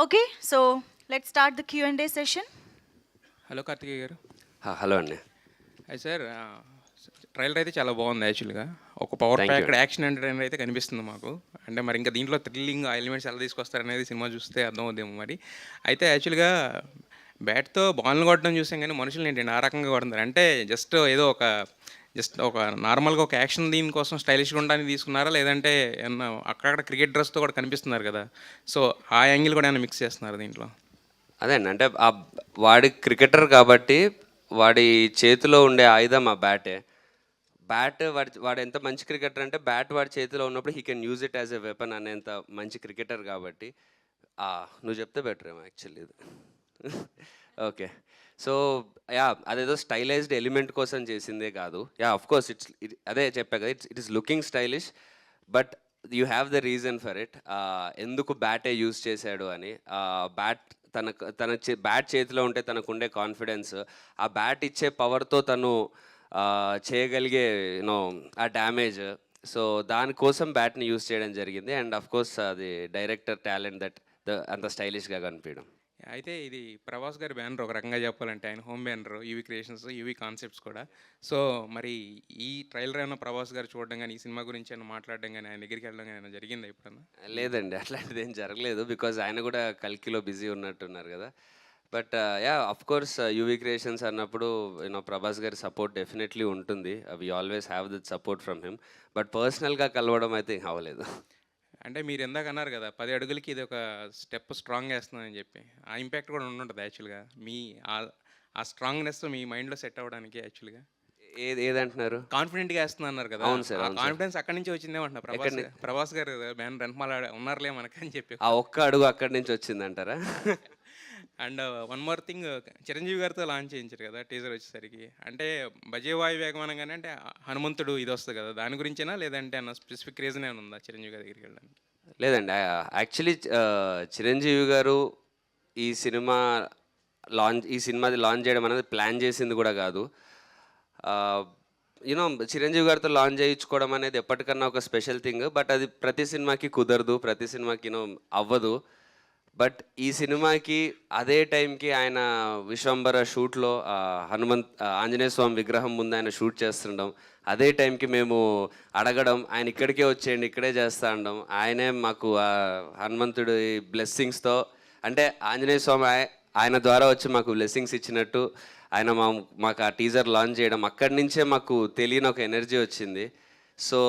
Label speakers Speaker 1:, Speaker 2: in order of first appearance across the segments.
Speaker 1: Okay, so let's start the Q&A session.
Speaker 2: Hello Karthikeya garu.
Speaker 3: Hello అండి.
Speaker 2: అది sir, trailer అయితే చాలా బాగుంది యాక్చువల్గా. ఒక పవర్
Speaker 3: థ్యాంక్ యూ
Speaker 2: ప్యాక్డ్
Speaker 3: అండి.
Speaker 2: యాక్షన్ ఎంటర్టైనర్ అయితే కనిపిస్తుంది మాకు. అంటే మరి ఇంకా దీంట్లో థ్రిల్లింగ్ ఎలిమెంట్స్ ఎలా తీసుకొస్తారనేది సినిమా చూస్తే అర్థమవుద్దేమో మరి. అయితే యాక్చువల్గా బ్యాట్తో బాల్ని కొట్టడం చూసాం కానీ మనుషులు ఏంటండి ఆ రకంగా కొడుతున్నారు. అంటే జస్ట్ ఒక నార్మల్గా ఒక యాక్షన్ దీనికోసం స్టైలిష్గా ఉండడానికి తీసుకున్నారా, లేదంటే ఏమన్నా అక్కడక్కడ క్రికెట్ డ్రెస్తో కూడా కనిపిస్తున్నారు కదా, సో ఆ యాంగిల్ కూడా ఏమైనా మిక్స్ చేస్తున్నారు దీంట్లో?
Speaker 3: అదే అండి, అంటే వాడి క్రికెటర్ కాబట్టి వాడి చేతిలో ఉండే ఆయుధం ఆ బ్యాటే. వాడు ఎంత మంచి క్రికెటర్ అంటే బ్యాట్ వాడి చేతిలో ఉన్నప్పుడు he can use it as a weapon అనేంత మంచి క్రికెటర్ కాబట్టి. నువ్వు చెప్తే బెటర్ ఏమో యాక్చువల్లీ ఇది. ఓకే, సో యా, అదేదో స్టైలైజ్డ్ ఎలిమెంట్ కోసం చేసిందే కాదు. యా, ఆఫ్ కోర్స్ అదే చెప్పా కదా, it is looking stylish, but you have the reason for it. ఎందుకు బ్యాటే యూజ్ చేశాడు అని. బ్యాట్ బ్యాట్ చేతిలో ఉంటే తనకుండే కాన్ఫిడెన్స్, ఆ బ్యాట్ ఇచ్చే పవర్తో తను చేయగలిగే యూనో ఆ డ్యామేజ్. సో దానికోసం బ్యాట్ని యూజ్ చేయడం జరిగింది. అండ్ అఫ్ కోర్స్ అది డైరెక్టర్ టాలెంట్ దట్ అంత స్టైలిష్గా కనిపించడం.
Speaker 2: అయితే ఇది ప్రభాస్ గారి బ్యానర్, ఒక రకంగా చెప్పాలంటే ఆయన home banner, UV creations, UV concepts కూడా. సో మరి ఈ ట్రైలర్ ఏమైనా ప్రభాస్ గారు చూడడం కానీ, ఈ సినిమా గురించి ఏమైనా మాట్లాడడం కానీ, ఆయన దగ్గరికి వెళ్ళడం కానీ ఏమైనా జరిగిందా ఎప్పుడన్నా?
Speaker 3: లేదండి, అట్లాంటిది ఏం జరగలేదు. బికాజ్ ఆయన కూడా కల్కిలో బిజీ ఉన్నట్టున్నారు కదా. But yeah, of course UV Creations అన్నప్పుడు యూనో ప్రభాస్ గారి సపోర్ట్ డెఫినెట్లీ ఉంటుంది. We always have that support from him. But పర్సనల్గా కలవడం అయితే అవ్వలేదు.
Speaker 2: అంటే మీరు ఇందాక అన్నారు కదా 10 అడుగులకి ఇది ఒక స్టెప్ స్ట్రాంగ్ వేస్తుందని చెప్పి, ఆ ఇంపాక్ట్ కూడా ఉండుంటుంది యాక్చువల్గా. మీ ఆ స్ట్రాంగ్నెస్ మీ మైండ్లో సెట్ అవ్వడానికి యాక్చువల్గా.
Speaker 3: ఏదంటున్నారు?
Speaker 2: కాన్ఫిడెంట్గా వేస్తుంది అన్నారు కదా.
Speaker 3: అవును సార్,
Speaker 2: ఆ
Speaker 3: అవును సార్.
Speaker 2: కాన్ఫిడెన్స్ అక్కడి నుంచి వచ్చిందేమంటున్నా, ప్రభాస్ గారు బ్యానర్ వెనకమాల ఉన్నారులే మనకని చెప్పి.
Speaker 3: ఆ ఒక్క అడుగు అక్కడి నుంచి వచ్చిందంటారా?
Speaker 2: And one more thing, Chiranjeevi గారితో లాంచ్ చేయించారు కదా టీజర్ వచ్చేసరికి. అంటే భజే వాయు వేగం అనగానే అంటే హనుమంతుడు ఇది వస్తుంది కదా, దాని గురించేనా, లేదంటే అన్న స్పెసిఫిక్ రీజన్ ఏమైనా ఉందా చిరంజీవి గారి దగ్గరికి వెళ్ళడానికి?
Speaker 3: లేదండి, యాక్చువల్లీ చిరంజీవి గారు ఈ సినిమా సినిమాది లాంచ్ చేయడం అనేది ప్లాన్ చేసింది కూడా కాదు. యూనో చిరంజీవి గారితో లాంచ్ చేయించుకోవడం అనేది ఎప్పటికన్నా ఒక స్పెషల్ థింగ్. బట్ అది ప్రతి సినిమాకి కుదరదు, ప్రతి సినిమాకి యూనో అవ్వదు. బట్ ఈ సినిమాకి అదే టైంకి ఆయన విశ్వంబర షూట్లో ఆంజనేయ స్వామి విగ్రహం ముందు ఆయన షూట్ చేస్తుండడం, అదే టైంకి మేము అడగడం, ఆయన ఇక్కడికే వచ్చేయండి ఇక్కడే చేస్తా అనడం, ఆయనే మాకు హనుమంతుడి బ్లెస్సింగ్స్తో, అంటే ఆంజనేయ స్వామి ఆయన ద్వారా వచ్చి మాకు బ్లెస్సింగ్స్ ఇచ్చినట్టు ఆయన మాకు ఆ టీజర్ లాంచ్ చేయడం, అక్కడి నుంచే మాకు తెలియని ఒక ఎనర్జీ వచ్చింది. సో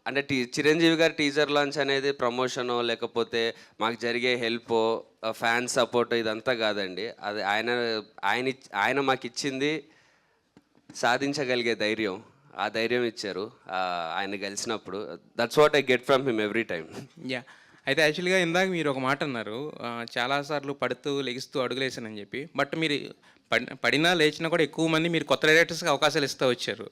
Speaker 3: అంటే చిరంజీవి గారి టీజర్ లాంచ్ అనేది ప్రమోషనో లేకపోతే మాకు జరిగే హెల్ప్, ఫ్యాన్ సపోర్ట్ ఇదంతా కాదండి. అది ఆయన మాకు ఇచ్చింది సాధించగలిగే ధైర్యం. ఆ ధైర్యం ఇచ్చారు ఆయన కలిసినప్పుడు. That's what I get from him every time.
Speaker 2: Yeah, అయితే యాక్చువల్గా ఇందాక మీరు ఒక మాట అన్నారు, చాలాసార్లు పడుతూ లెగిస్తూ అడుగులేసానని చెప్పి. బట్ మీరు పడినా లేచినా కూడా ఎక్కువ మంది మీరు కొత్త డైరెక్టర్స్కి అవకాశాలు ఇస్తూ వచ్చారు.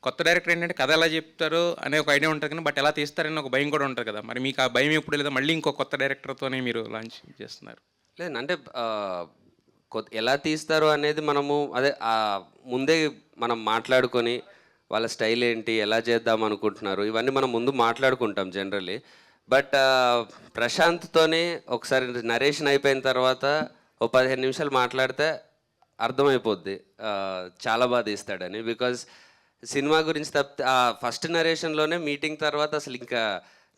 Speaker 2: కొత్త డైరెక్టర్ ఏంటంటే కథ ఎలా చెప్తారు అనే ఒక ఐడియా ఉంటుంది కానీ, బట్ ఎలా తీస్తారని ఒక భయం కూడా ఉంటుంది కదా. మరి మీకు ఆ భయం ఎప్పుడు లేదా, మళ్ళీ ఇంకో కొత్త డైరెక్టర్తోనే మీరు లాంచ్ చేస్తున్నారు?
Speaker 3: లేదు అంటే ఎలా తీస్తారు అనేది మనము అదే ముందే మనం మాట్లాడుకొని వాళ్ళ స్టైల్ ఏంటి, ఎలా చేద్దాం అనుకుంటున్నారు, ఇవన్నీ మనం ముందు మాట్లాడుకుంటాం జనరల్లీ. బట్ ప్రశాంత్తోనే ఒకసారి నరేషన్ అయిపోయిన తర్వాత ఓ 15 నిమిషాలు మాట్లాడితే అర్థమైపోద్ది చాలా బాగా తీస్తాడని. బికాజ్ సినిమా గురించి తప్పితే ఫస్ట్ నరేషన్లోనే మీటింగ్ తర్వాత అసలు ఇంకా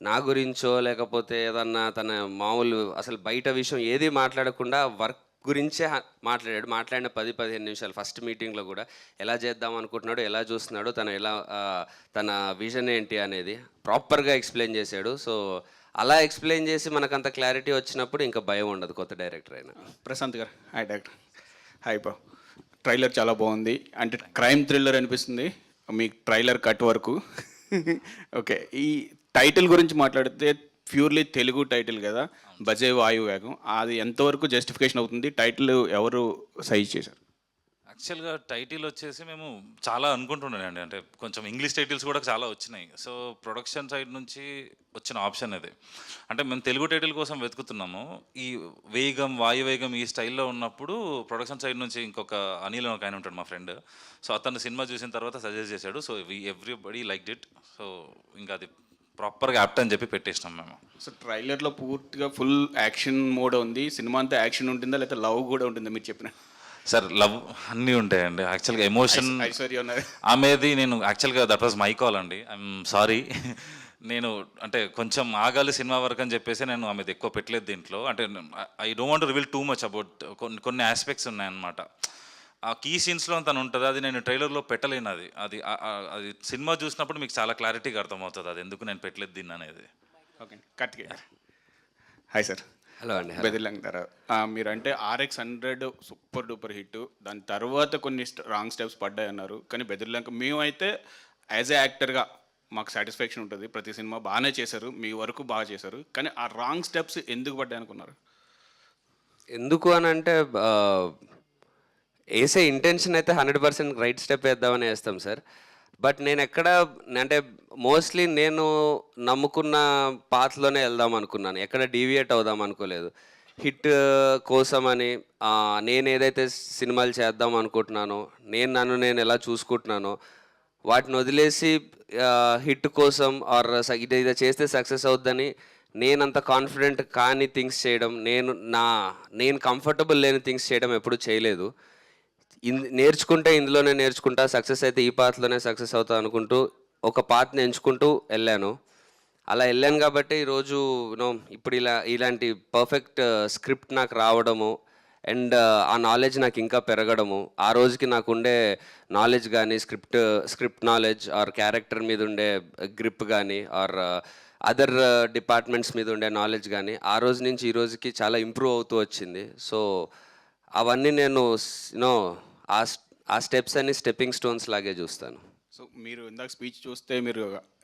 Speaker 3: నా గురించో లేకపోతే ఏదన్నా తన మామూలు అసలు బయట విషయం ఏది మాట్లాడకుండా వర్క్ గురించే మాట్లాడిన 10-15 నిమిషాలు ఫస్ట్ మీటింగ్లో కూడా ఎలా చేద్దాం అనుకుంటున్నాడు, ఎలా చూస్తున్నాడు, తన విజన్ ఏంటి అనేది ప్రాపర్గా ఎక్స్ప్లెయిన్ చేశాడు. సో అలా ఎక్స్ప్లెయిన్ చేసి మనకు అంత క్లారిటీ వచ్చినప్పుడు ఇంకా భయం ఉండదు కొత్త డైరెక్టర్ అయినా.
Speaker 4: ప్రశాంత్ గారు, హాయ్ డైరెక్టర్. హాయ్ బా, ట్రైలర్ చాలా బాగుంది. అంటే క్రైమ్ థ్రిల్లర్ అనిపిస్తుంది మీ ట్రైలర్ కట్ వరకు. ఓకే, ఈ టైటిల్ గురించి మాట్లాడితే ప్యూర్లీ తెలుగు టైటిల్ కదా, భజే వాయు వేగం. అది ఎంతవరకు జస్టిఫికేషన్ అవుతుంది? టైటిల్ ఎవరు సజెస్ట్ చేశారు?
Speaker 5: యాక్చువల్గా టైటిల్ వచ్చేసి మేము చాలా అనుకుంటున్నానండి, అంటే కొంచెం ఇంగ్లీష్ టైటిల్స్ కూడా చాలా వచ్చినాయి. సో ప్రొడక్షన్ సైడ్ నుంచి వచ్చిన ఆప్షన్ అది. అంటే మేము తెలుగు టైటిల్ కోసం వెతుకుతున్నాము. ఈ వేగం, వాయువేగం ఈ స్టైల్లో ఉన్నప్పుడు ప్రొడక్షన్ సైడ్ నుంచి ఇంకొక అనిల్ ఒక ఆయన ఉంటాడు మా ఫ్రెండ్. సో అతను సినిమా చూసిన తర్వాత సజెస్ట్ చేశాడు. So everybody like it. So ఇంకా అది ప్రాపర్గా యాప్ట్ అని చెప్పి పెట్టేసినాం మేము.
Speaker 4: సో ట్రైలర్లో పూర్తిగా ఫుల్ యాక్షన్ మోడ్ ఉంది. సినిమా అంతా యాక్షన్ ఉంటుందా లేకపోతే లవ్ కూడా ఉంటుందా మీరు చెప్పిన?
Speaker 5: సార్ లవ్ అన్నీ ఉంటాయండి. యాక్చువల్గా ఎమోషన్
Speaker 4: ఐశ్వర్య ఉన్నది.
Speaker 5: ఆమెది నేను యాక్చువల్గా దట్ వాజ్ మై కాల్ అండి. I'm sorry. నేను అంటే కొంచెం ఆగాలి సినిమా వరకు అని చెప్పేసి నేను ఆమెది ఎక్కువ పెట్టలేదు దీంట్లో. అంటే I don't want reveal too much about కొన్ని ఆస్పెక్ట్స్ ఉన్నాయన్నమాట. ఆ కీ సీన్స్లో తను ఉంటుంది, అది నేను ట్రైలర్లో పెట్టలేను. అది సినిమా చూసినప్పుడు మీకు చాలా క్లారిటీగా అర్థమవుతుంది అది ఎందుకు నేను పెట్టలేదు దీన్ని అనేది.
Speaker 4: Okay cut. Hi sir.
Speaker 3: Hello అండి.
Speaker 4: బెదిర్లంటారా మీరంటే RX100 సూపర్ డూపర్ హిట్, దాని తర్వాత కొన్ని రాంగ్ స్టెప్స్ పడ్డాయి అన్నారు. కానీ బెదిర్లంక మేమైతే యాజ్ ఏ యాక్టర్గా మాకు సాటిస్ఫాక్షన్ ఉంటుంది. ప్రతి సినిమా బాగానే చేశారు, మీ వరకు బాగా చేశారు. కానీ ఆ రాంగ్ స్టెప్స్ ఎందుకు పడ్డాయి అనుకున్నారు?
Speaker 3: ఎందుకు అని అంటే వేసే ఇంటెన్షన్ అయితే 100% రైట్ స్టెప్ వేద్దామని వేస్తాం సార్. బట్ నేను ఎక్కడ అంటే మోస్ట్లీ నేను నమ్ముకున్న పాత్లోనే వెళ్దాం అనుకున్నాను, ఎక్కడ డీవియేట్ అవుదాం అనుకోలేదు. హిట్ కోసమని నేను ఏదైతే సినిమాలు చేద్దాం అనుకుంటున్నానో, నన్ను నేను ఎలా చూసుకుంటున్నానో వాటిని వదిలేసి హిట్ కోసం ఆర్ ఇది చేస్తే సక్సెస్ అవుద్దని నేనంత కాన్ఫిడెంట్ కాని థింగ్స్ చేయడం, నేను కంఫర్టబుల్ లేని థింగ్స్ చేయడం ఎప్పుడు చేయలేదు. నేర్చుకుంటే ఇందులోనే నేర్చుకుంటా, సక్సెస్ అయితే ఈ పాత్లోనే సక్సెస్ అవుతా అనుకుంటూ ఒక పాత్ని ఎంచుకుంటూ వెళ్ళాను. అలా వెళ్ళాను కాబట్టి ఈరోజు ఇప్పుడు ఇలాంటి పర్ఫెక్ట్ స్క్రిప్ట్ నాకు రావడము అండ్ ఆ నాలెడ్జ్ నాకు ఇంకా పెరగడము, ఆ రోజుకి నాకు ఉండే నాలెడ్జ్ కానీ స్క్రిప్ట్ నాలెడ్జ్ ఆర్ క్యారెక్టర్ మీద ఉండే గ్రిప్ కానీ ఆర్ అదర్ డిపార్ట్మెంట్స్ మీద ఉండే నాలెడ్జ్ కానీ ఆ రోజు నుంచి ఈ రోజుకి చాలా ఇంప్రూవ్ అవుతూ వచ్చింది. సో అవన్నీ నేను ఆ స్టెప్స్ అన్ని స్టెప్పింగ్ స్టోన్స్ లాగే చూస్తాను.
Speaker 4: సో మీరు ఇందాక స్పీచ్ చూస్తే మీరు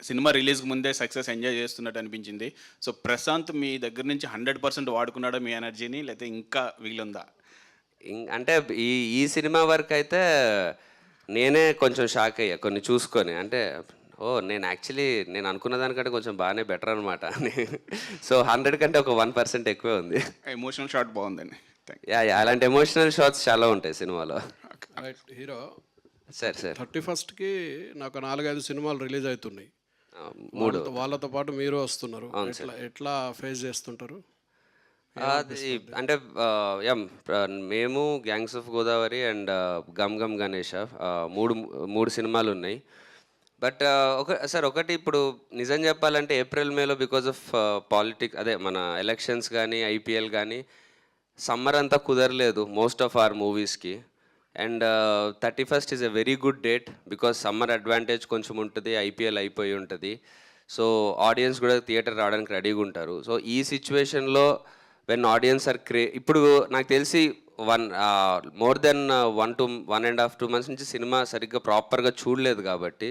Speaker 4: సినిమా రిలీజ్కి ముందే సక్సెస్ ఎంజాయ్ చేస్తున్నట్టు అనిపించింది. సో ప్రశాంత్ మీ దగ్గర నుంచి 100% వాడుకున్నాడా మీ ఎనర్జీని, లేకపోతే ఇంకా వీలుందా?
Speaker 3: అంటే ఈ సినిమా వరకు అయితే నేనే కొంచెం షాక్ అయ్యా కొన్ని చూసుకొని. అంటే నేను యాక్చువల్లీ నేను అనుకున్న దానికంటే కొంచెం బాగానే బెటర్ అనమాట. సో 100 కంటే ఒక 1% ఎక్కువే ఉంది.
Speaker 4: ఎమోషనల్ షాట్ బాగుందండి.
Speaker 3: యా అలాంటి ఎమోషనల్ షాట్స్ చాలా ఉంటాయి సినిమాలో.
Speaker 6: హీరో
Speaker 3: సార్
Speaker 6: 31st నాకు 4-5 సినిమాలు రిలీజ్ అవుతున్నాయి.
Speaker 3: 3
Speaker 6: వాళ్ళతో పాటు మీరు వస్తున్నారు. ఎట్లా ఫేస్ చేస్తుంటారు?
Speaker 3: అది అంటే మేము gangs of Godavari and Gam Gam Ganesha మూడు సినిమాలు ఉన్నాయి. బట్ ఒకటి ఇప్పుడు నిజం చెప్పాలంటే ఏప్రిల్ మేలో బికాజ్ ఆఫ్ పాలిటిక్స్ అదే మన ఎలక్షన్స్ కానీ IPL కానీ సమ్మర్ అంతా కుదరలేదు మోస్ట్ ఆఫ్ ఆర్ మూవీస్కి. And 31st is a very good date because summer advantage కొంచెం ఉంటుంది, IPL అయిపోయి ఉంటుంది. సో ఆడియన్స్ కూడా థియేటర్ రావడానికి రెడీగా ఉంటారు. సో ఈ సిచ్యువేషన్లో వెన్ ఆడియన్స్ ఆర్ ఇప్పుడు నాకు తెలిసి మోర్ దెన్ 1.5-2 months నుంచి సినిమా సరిగ్గా ప్రాపర్గా చూడలేదు కాబట్టి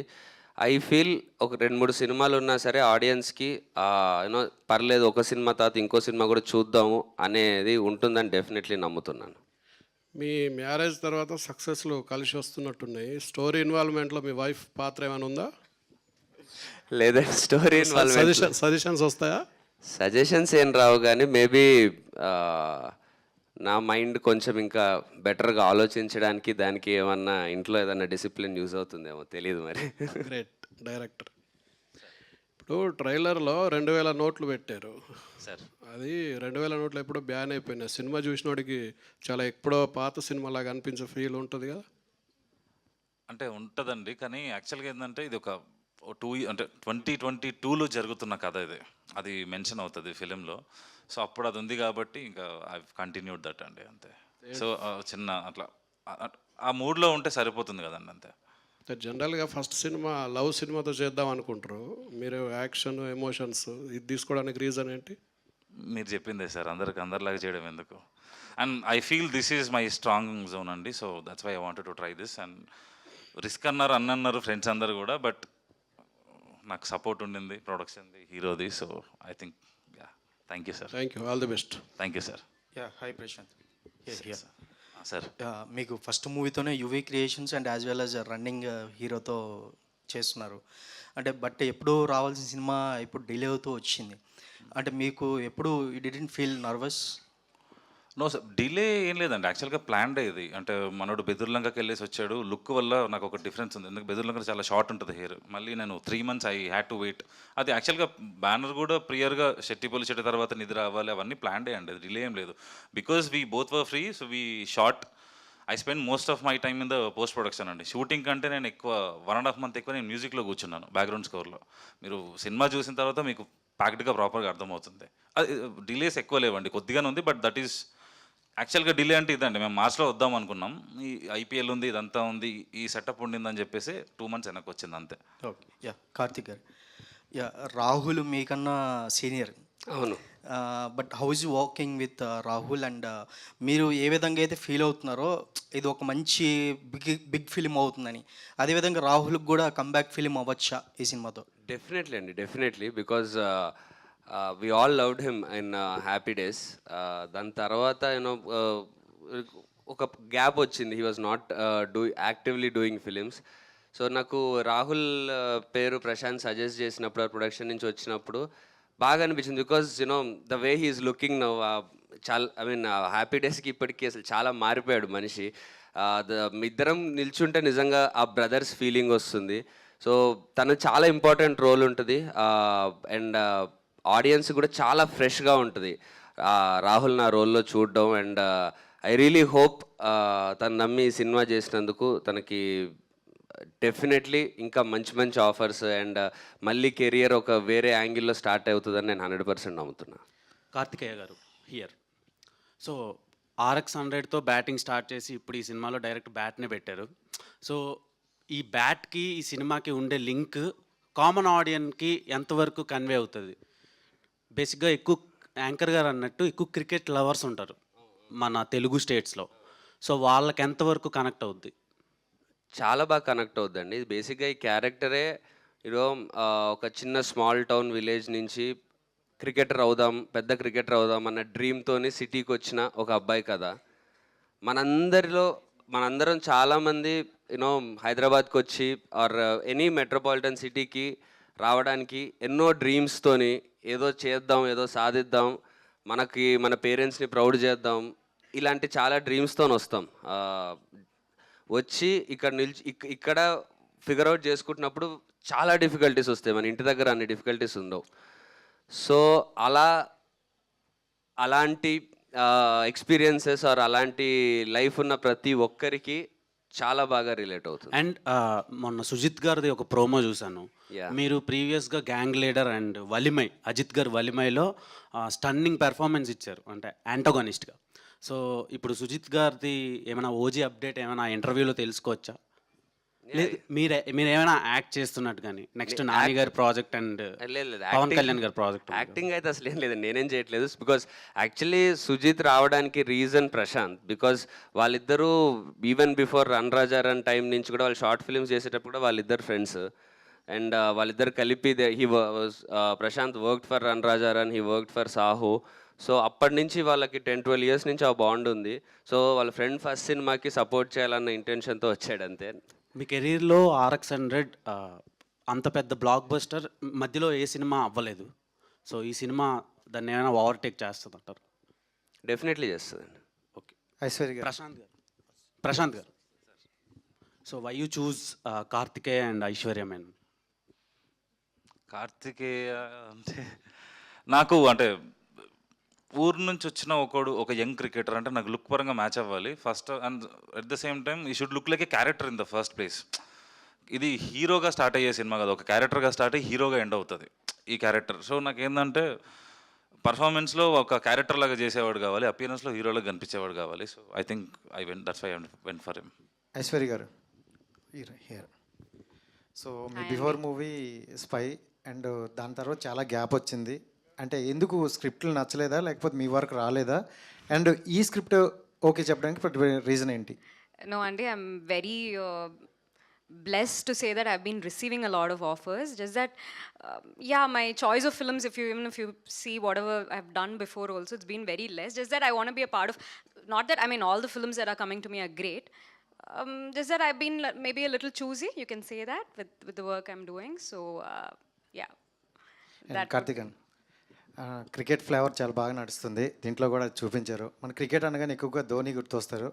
Speaker 3: ఐ ఫీల్ ఒక 2-3 సినిమాలు ఉన్నా సరే ఆడియన్స్కి పర్లేదు ఒక సినిమా తర్వాత ఇంకో సినిమా కూడా చూద్దాము అనేది ఉంటుందని డెఫినెట్లీ నమ్ముతున్నాను.
Speaker 6: మీ మ్యారేజ్ తర్వాత సక్సెస్లు కలిసి వస్తున్నట్టున్నాయి. స్టోరీ ఇన్వాల్వ్మెంట్లో మీ వైఫ్ పాత్ర ఏమైనా ఉందా?
Speaker 3: లేదంటే స్టోరీ
Speaker 6: సజెషన్స్ వస్తాయా?
Speaker 3: సజెషన్స్ ఏం రావు కానీ మేబీ నా మైండ్ కొంచెం ఇంకా బెటర్గా ఆలోచించడానికి దానికి ఏమన్నా ఇంట్లో ఏదన్నా డిసిప్లిన్ యూజ్ అవుతుందేమో తెలియదు మరి.
Speaker 6: Great director. ఇప్పుడు ట్రైలర్లో 2000 నోట్లు పెట్టారు
Speaker 3: సార్.
Speaker 6: అది 2000 నోట్లు ఎప్పుడో బ్యాన్ అయిపోయినాయి. సినిమా చూసినోడికి చాలా ఎప్పుడో పాత సినిమా లాగా అనిపించే ఫీల్ ఉంటుంది కదా?
Speaker 5: అంటే ఉంటుందండి, కానీ యాక్చువల్గా ఏంటంటే ఇది ఒక 2022లో జరుగుతున్న కథ ఇది, అది మెన్షన్ అవుతుంది ఫిలింలో. సో అప్పుడు అది ఉంది కాబట్టి ఇంకా ఐ కంటిన్యూడ్ దట్ అండి అంతే. సో చిన్న అట్లా ఆ మూడ్లో ఉంటే సరిపోతుంది కదండి అంతే.
Speaker 6: జనరల్గా ఫస్ట్ సినిమా లవ్ సినిమాతో చేద్దాం అనుకుంటారు మీరు, యాక్షన్ ఎమోషన్స్ ఇది తీసుకోవడానికి రీజన్ ఏంటి?
Speaker 5: మీరు చెప్పిందే సార్, అందరిలాగా చేయడం ఎందుకు. And I feel this is my strong zone అండి. So that's why I wanted to try this. And risk అన్నారు ఫ్రెండ్స్ అందరు కూడా, బట్ నాకు సపోర్ట్ ఉండింది ప్రొడక్షన్ది, హీరోది. So I think thank you sir.
Speaker 6: Thank you, all the best.
Speaker 5: Thank you sir.
Speaker 7: Hi Prashanth
Speaker 5: sir.
Speaker 7: మీకు first మూవీతోనే UV Creations and as well as running హీరోతో చేస్తున్నారు అంటే, బట్ ఎప్పుడు రావాల్సిన సినిమా ఇప్పుడు డిలే అవుతూ వచ్చింది అంటే మీకు ఎప్పుడు you didn't feel nervous?
Speaker 5: No sir, delay ఏం లేదండి. యాక్చువల్గా ప్లాన్డే ఇది. అంటే మనోడు బెదుర్లంకకి వెళ్ళేసి వచ్చాడు. లుక్ వల్ల నాకు ఒక డిఫరెన్స్ ఉంది. ఎందుకంటే బెదుర్లంక చాలా షార్ట్ ఉంటుంది హెయిర్. మళ్ళీ నేను 3 months I had to wait. అది యాక్చువల్గా బ్యానర్ కూడా ప్రియర్గా షెట్టిపల్లి చెట్టు తర్వాత నిద్ర అవ్వాలి అవన్నీ ప్లాన్డే అండి. అది డిలే ఏం లేదు. Because we both were free, so we short. I spend most of my time in the post production అండి. షూటింగ్ కంటే నేను ఎక్కువ 1.5 month ఎక్కువ నేను మ్యూజిక్లో కూర్చున్నాను, బ్యాక్గ్రౌండ్ స్కోర్లో. మీరు సినిమా చూసిన తర్వాత మీకు ప్యాక్డ్గా ప్రాపర్గా అర్థమవుతుంది. అది డిలేస్ ఎక్కువ లేవండి, కొద్దిగానే ఉంది. బట్ దట్ ఈస్ యాక్చువల్గా డిలే అంటే ఇదండి. మేము మార్చ్లో వద్దాం అనుకున్నాం. ఈ ఐపీఎల్ ఉంది, ఇదంతా ఉంది, ఈ సెటప్ ఉండిందని చెప్పేసి 2 months వెనక్కి వచ్చింది అంతే.
Speaker 7: ఓకే. యా, కార్తిక్ గారు. యా, రాహుల్ మీకన్నా సీనియర్.
Speaker 3: అవును.
Speaker 7: But how is working with Rahul and మీరు ఏ విధంగా అయితే ఫీల్ అవుతున్నారో ఇది ఒక మంచి బిగ్ ఫిలిం అవుతుందని, అదేవిధంగా రాహుల్కి కూడా కంబ్యాక్ ఫిలిం అవ్వచ్చా ఈ సినిమాతో?
Speaker 3: డెఫినెట్లీ అండి, definitely. Because we all loved him in happy days. దాని తర్వాత యూనో ఒక గ్యాప్ వచ్చింది. He was not actively doing films. So నాకు రాహుల్ పేరు ప్రశాంత్ సజెస్ట్ చేసినప్పుడు, ప్రొడక్షన్ నుంచి వచ్చినప్పుడు బాగా అనిపించింది. Because you know the way he's looking now, చాలా ఐ మీన్ హ్యాపీ డేస్కి ఇప్పటికీ అసలు చాలా మారిపోయాడు మనిషి. మీ ఇద్దరం నిల్చుంటే నిజంగా ఆ బ్రదర్స్ ఫీలింగ్ వస్తుంది. సో తను చాలా ఇంపార్టెంట్ రోల్ ఉంటుంది. అండ్ ఆడియన్స్ కూడా చాలా ఫ్రెష్గా ఉంటుంది రాహుల్ నా రోల్లో చూడడం. అండ్ ఐ రియలీ హోప్ తను నమ్మి సినిమా చేసినందుకు తనకి డెఫినెట్లీ ఇంకా మంచి మంచి ఆఫర్స్ అండ్ మళ్ళీ కెరియర్ ఒక వేరే యాంగిల్లో స్టార్ట్ అవుతుందని నేను 100% నమ్ముతున్నా.
Speaker 4: కార్తికేయ గారు హియర్. సో RX-100తో బ్యాటింగ్ స్టార్ట్ చేసి ఇప్పుడు ఈ సినిమాలో డైరెక్ట్ బ్యాట్నే పెట్టారు. సో ఈ బ్యాట్కి ఈ సినిమాకి ఉండే లింక్ కామన్ ఆడియన్కి ఎంతవరకు కన్వే అవుతుంది? బేసిక్గా ఎక్కువ యాంకర్ గారు అన్నట్టు ఎక్కువ క్రికెట్ లవర్స్ ఉంటారు మన తెలుగు స్టేట్స్లో. సో వాళ్ళకి ఎంతవరకు కనెక్ట్ అవుద్ది?
Speaker 3: చాలా బాగా కనెక్ట్ అవుద్దండి. ఇది బేసిక్గా ఈ క్యారెక్టరే ఒక చిన్న స్మాల్ టౌన్ విలేజ్ నుంచి క్రికెటర్ అవుదాం, పెద్ద క్రికెటర్ అవుదాం అన్న డ్రీమ్తోని సిటీకి వచ్చిన ఒక అబ్బాయి కదా. మనందరం చాలామంది హైదరాబాద్కి వచ్చి ఆర్ ఎనీ మెట్రోపాలిటన్ సిటీకి రావడానికి ఎన్నో డ్రీమ్స్తోని ఏదో చేద్దాం, ఏదో సాధిద్దాం, మన పేరెంట్స్ని ప్రౌడ్ చేద్దాం, ఇలాంటి చాలా డ్రీమ్స్తో వస్తాం. వచ్చి ఇక్కడ ఫిగర్ అవుట్ చేసుకుంటున్నప్పుడు చాలా డిఫికల్టీస్ వస్తాయి. మన ఇంటి దగ్గర అన్ని డిఫికల్టీస్ ఉండవు. సో అలాంటి ఎక్స్పీరియన్సెస్ ఆర్ అలాంటి లైఫ్ ఉన్న ప్రతి ఒక్కరికి చాలా బాగా రిలేట్ అవుతుంది.
Speaker 4: అండ్ మొన్న సుజిత్ గారిది ఒక ప్రోమో చూశాను.
Speaker 3: Yeah.
Speaker 4: మీరు ప్రీవియస్గా gang leader and Valimai, Ajith garu వలిమైలో స్టన్నింగ్ పెర్ఫార్మెన్స్ ఇచ్చారు, అంటే యాంటోగనిస్ట్గా. సో ఇప్పుడు సుజిత్ గారిది ఏమైనా ఓజీ అప్డేట్ ఏమైనా ఇంటర్వ్యూలో తెలుసుకోవచ్చా? లేదు మీరు ఏమైనా యాక్ట్ చేస్తున్నట్టు కానీ నెక్స్ట్ నాని గారి ప్రాజెక్ట్ అండ్ పవన్ కళ్యాణ్ గారి ప్రాజెక్ట్?
Speaker 3: యాక్టింగ్ అయితే అసలు ఏం లేదు, నేనేం చేయట్లేదు. బికాజ్ యాక్చువల్లీ సుజిత్ రావడానికి రీజన్ ప్రశాంత్. బికాజ్ వాళ్ళిద్దరూ even before run Raja run time నుంచి కూడా వాళ్ళు షార్ట్ ఫిల్మ్స్ చేసేటప్పుడు కూడా వాళ్ళిద్దరు ఫ్రెండ్స్. అండ్ వాళ్ళిద్దరు కలిపి Prashanth worked for Run Raja Run, he worked for Saaho. So అప్పటి నుంచి వాళ్ళకి 10-12 years నుంచి ఆ బాండ్ ఉంది. సో వాళ్ళ ఫ్రెండ్ ఫస్ట్ సినిమాకి సపోర్ట్ చేయాలన్న ఇంటెన్షన్తో వచ్చాడు అంతే.
Speaker 4: మీ కెరీర్లో RX-100 అంత పెద్ద బ్లాక్ బస్టర్ మధ్యలో ఏ సినిమా అవ్వలేదు. సో ఈ సినిమా దాన్ని ఏమైనా ఓవర్టేక్ చేస్తుంది అంటారు?
Speaker 3: డెఫినెట్లీ చేస్తుందండి.
Speaker 4: Okay.
Speaker 7: Aishwarya garu.
Speaker 4: Prashanth garu, so why you choose Karthikeya and Aishwarya Menon?
Speaker 5: Karthikeya అంటే నాకు అంటే ఊరు నుంచి వచ్చిన ఒక యంగ్ క్రికెటర్ అంటే నాకు లుక్ పరంగా మ్యాచ్ అవ్వాలి first. And at the same time he should look like a character in the first place. ఇది హీరోగా స్టార్ట్ అయ్యే సినిమా కదా, ఒక క్యారెక్టర్గా స్టార్ట్ అయ్యి హీరోగా ఎండ్ అవుతుంది ఈ క్యారెక్టర్. సో నాకు ఏంటంటే పర్ఫార్మెన్స్లో ఒక క్యారెక్టర్ లాగా చేసేవాడు కావాలి, అపియరెన్స్లో హీరోలాగా కనిపించేవాడు కావాలి. So I think that's why I went for him.
Speaker 8: Aishwarya garu here. So మీ బిఫోర్ మూవీ స్పై అండ్ దాని తర్వాత చాలా గ్యాప్ వచ్చింది. అంటే ఎందుకు స్క్రిప్ట్లు నచ్చలేదా, లేకపోతే మీ వర్క్ రాలేదా? అండ్ ఈ స్క్రిప్ట్ ఓకే చెప్పడానికి రీజన్ ఏంటి?
Speaker 9: No, Andy, I'm very blessed to say that I've been receiving a lot of offers. Just that, yeah, my choice of films, even if you see whatever I've done before also, it's been very less. Just that I want to be a part of, not that, I mean, all the films that are coming to me are great. Just that I've been maybe a little choosy, you can say that, with the work I'm doing. So, yeah.
Speaker 8: And Karthikeyan, cricket flavour చాలా బాగా నడుస్తుంది, దీంట్లో కూడా చూపించారు. మన cricket అనగానే ఎక్కువగా Dhoni గుర్తొస్తారు.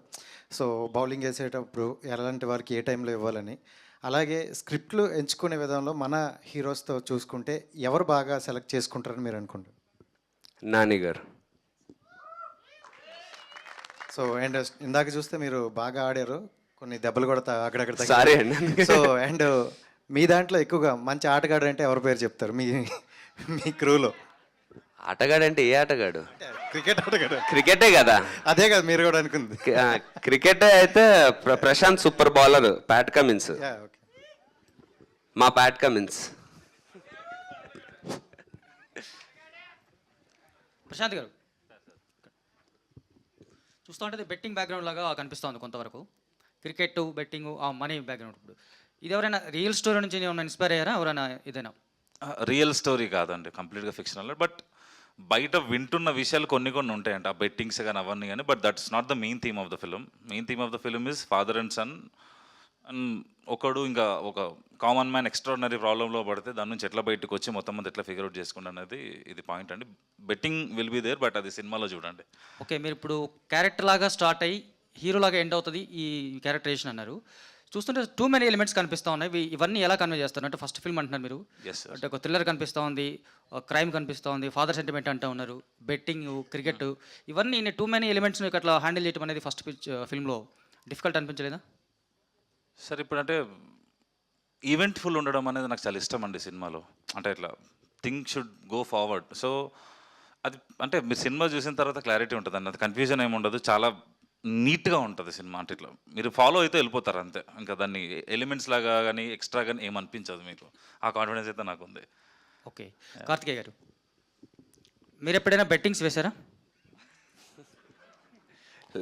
Speaker 8: So bowling వేసేటప్పుడు ఎలాంటి వారికి ఏ టైంలో ఇవ్వాలని, అలాగే స్క్రిప్ట్లు ఎంచుకునే విధంలో మన హీరోస్తో చూసుకుంటే ఎవరు బాగా సెలెక్ట్ చేసుకుంటారని మీరు అనుకుంటారు?
Speaker 3: నాని గారు.
Speaker 8: సో అండ్ ఇందాక చూస్తే మీరు బాగా ఆడారు, కొన్ని దెబ్బలు కూడా అక్కడక్కడ
Speaker 3: సారీ అండి.
Speaker 8: సో అండ్ మీ దాంట్లో ఎక్కువగా మంచి ఆటగాడు అంటే ఎవరి పేరు చెప్తారు మీ మీ క్రూలో?
Speaker 3: ఆటగాడు అంటే ఏ ఆటగాడు?
Speaker 8: క్రికెట్ ఆటగాడు.
Speaker 3: క్రికెటే కదా.
Speaker 8: అదే కదా మీరు కూడా అనుకుంది.
Speaker 3: క్రికెటే అయితే Prashanth super bowler, Pat Cummins.
Speaker 8: Okay.
Speaker 3: మా ప్యాట్ కమిన్స్.
Speaker 10: ప్రశాంత్ గారు చూస్తూ ఉంటే బెట్టింగ్ బ్యాక్గ్రౌండ్ లాగా కనిపిస్తుంది కొంతవరకు, క్రికెట్ బెట్టింగ్ ఆ మనీ బ్యాక్గ్రౌండ్. ఇప్పుడు ఇది ఎవరైనా రియల్ స్టోరీ నుంచి ఏమైనా ఇన్స్పైర్ అయ్యారా ఎవరైనా? ఇదేనా
Speaker 5: రియల్ స్టోరీ కాదండి, కంప్లీట్గా ఫిక్షనల్. బట్ బయట వింటున్న విషయాలు కొన్ని ఉంటాయండి, ఆ బెట్టింగ్స్ కానీ అవన్నీ కానీ. But that's not the main theme of the film. Main theme of the film is father and son. And ఒకడు ఇంకా ఒక కామన్ మ్యాన్ ఎక్స్ట్రాడినరీ ప్రాబ్లంలో పడితే దాని నుంచి ఎట్లా బయటకు వచ్చి మొత్తం మంది ఎట్లా ఫిగర్ అవుట్ చేసుకుంటా అనేది ఇది పాయింట్ అండి. Betting will be there, but అది సినిమాలో చూడండి.
Speaker 10: ఓకే, మీరు ఇప్పుడు క్యారెక్టర్ లాగా స్టార్ట్ అయ్యి హీరో లాగా ఎండ్ అవుతుంది ఈ క్యారెక్టరేషన్ అన్నారు. చూస్తుంటే టూ మెనీ ఎలిమెంట్స్ కనిపిస్తూ ఉన్నాయి. ఇవన్నీ ఎలా కన్వే చేస్తారు? అంటే ఫస్ట్ ఫిల్మ్ అంటున్నారు మీరు, అంటే ఒక థ్రిల్లర్ కనిపిస్తూ ఉంది, క్రైమ్ కనిపిస్తూ ఉంది, ఫాదర్ సెంటిమెంట్ అంటూ ఉన్నారు, బెట్టింగ్, క్రికెట్, ఇవన్నీ టూ మెనీ ఎలిమెంట్స్ని అట్లా హ్యాండిల్ చేయడం అనేది ఫస్ట్ ఫిల్మ్లో డిఫికల్ట్ అనిపించలేదా?
Speaker 5: సరే, ఇప్పుడు అంటే ఈవెంట్ఫుల్ ఉండడం అనేది నాకు చాలా ఇష్టం అండి సినిమాలో. అంటే ఇట్లా thing should go forward. So అది అంటే మీరు సినిమా చూసిన తర్వాత క్లారిటీ ఉంటుంది అండి, అది కన్ఫ్యూజన్ ఏమి ఉండదు, చాలా నీట్గా ఉంటుంది సినిమా. అంటే ఇట్లా మీరు ఫాలో అయితే వెళ్ళిపోతారు అంతే, ఇంకా దాన్ని ఎలిమెంట్స్ లాగా కానీ ఎక్స్ట్రా కానీ ఏమనిపించదు మీకు. ఆ కాన్ఫిడెన్స్ అయితే నాకు ఉంది.
Speaker 10: ఓకే, కార్తికేయ గారు మీరు ఎప్పుడైనా బెట్టింగ్స్ వేశారా?